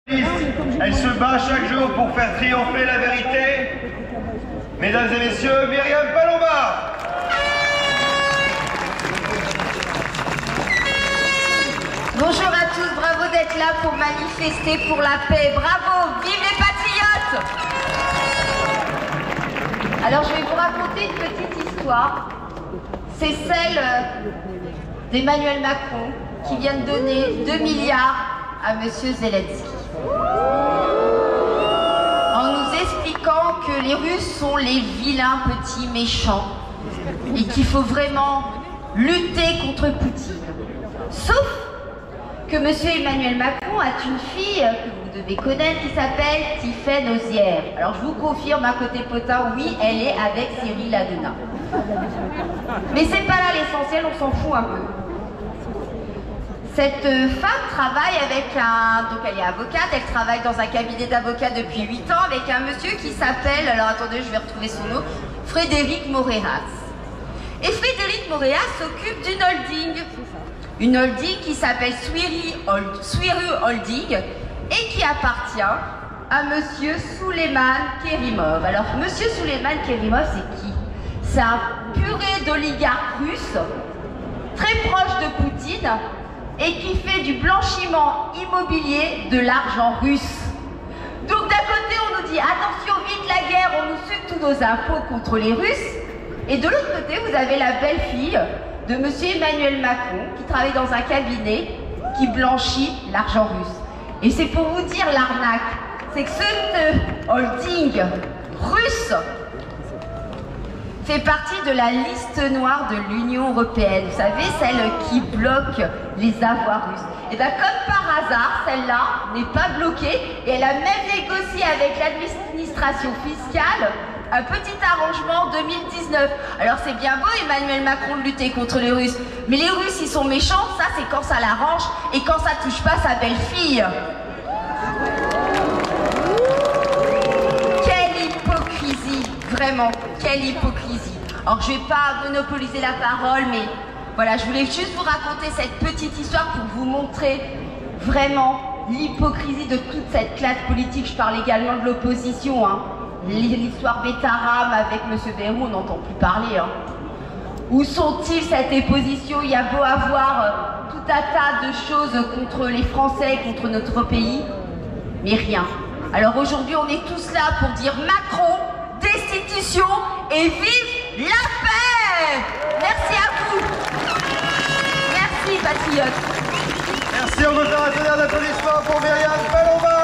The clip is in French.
Elle se bat chaque jour pour faire triompher la vérité. Mesdames et messieurs, Myriam Palomba. Bonjour à tous, bravo d'être là pour manifester pour la paix. Bravo, vive les patriotes! Alors je vais vous raconter une petite histoire. C'est celle d'Emmanuel Macron qui vient de donner 2 milliards à Monsieur Zelensky. En nous expliquant que les Russes sont les vilains petits méchants et qu'il faut vraiment lutter contre Poutine. Sauf que Monsieur Emmanuel Macron a une fille que vous devez connaître qui s'appelle Tiffaine Ozière. Alors je vous confirme à côté potin, oui, elle est avec Cyril Hanouna. Mais c'est pas là l'essentiel, on s'en fout un peu. Cette femme travaille avec donc elle est avocate, elle travaille dans un cabinet d'avocats depuis 8 ans avec un monsieur qui s'appelle, alors attendez, je vais retrouver son nom, Frédéric Moreras. Et Frédéric Moreras s'occupe d'une holding. Une holding qui s'appelle Swiru Holding et qui appartient à Monsieur Souleymane Kerimov. Alors, Monsieur Souleymane Kerimov, c'est qui? C'est un purée d'oligarques russes, très proche de Poutine, et qui fait du blanchiment immobilier de l'argent russe. Donc, d'un côté, on nous dit, attention, vite la guerre, on nous suce tous nos impôts contre les Russes. Et de l'autre côté, vous avez la belle-fille de Monsieur Emmanuel Macron, qui travaille dans un cabinet qui blanchit l'argent russe. Et c'est pour vous dire l'arnaque, c'est que ce holding russe fait partie de la liste noire de l'Union européenne. Vous savez, celle qui bloque les avoirs russes. Et bien comme par hasard, celle-là n'est pas bloquée et elle a même négocié avec l'administration fiscale un petit arrangement en 2019. Alors c'est bien beau Emmanuel Macron de lutter contre les Russes, mais les Russes ils sont méchants, ça c'est quand ça l'arrange et quand ça touche pas sa belle-fille. Quelle hypocrisie, vraiment, quelle hypocrisie. Alors je vais pas monopoliser la parole, mais voilà, je voulais juste vous raconter cette petite histoire pour vous montrer vraiment l'hypocrisie de toute cette classe politique. Je parle également de l'opposition, hein. L'histoire Bétaram avec M. Bayrou, on n'entend plus parler. Hein. Où sont-ils cette opposition? Il y a beau avoir tout un tas de choses contre les Français, contre notre pays, mais rien. Alors aujourd'hui, on est tous là pour dire Macron, destitution et vive la paix! Merci à vous. Merci, patriotes. Merci, on nous a un tonnerre d'applaudissements pour Myriam Palomba.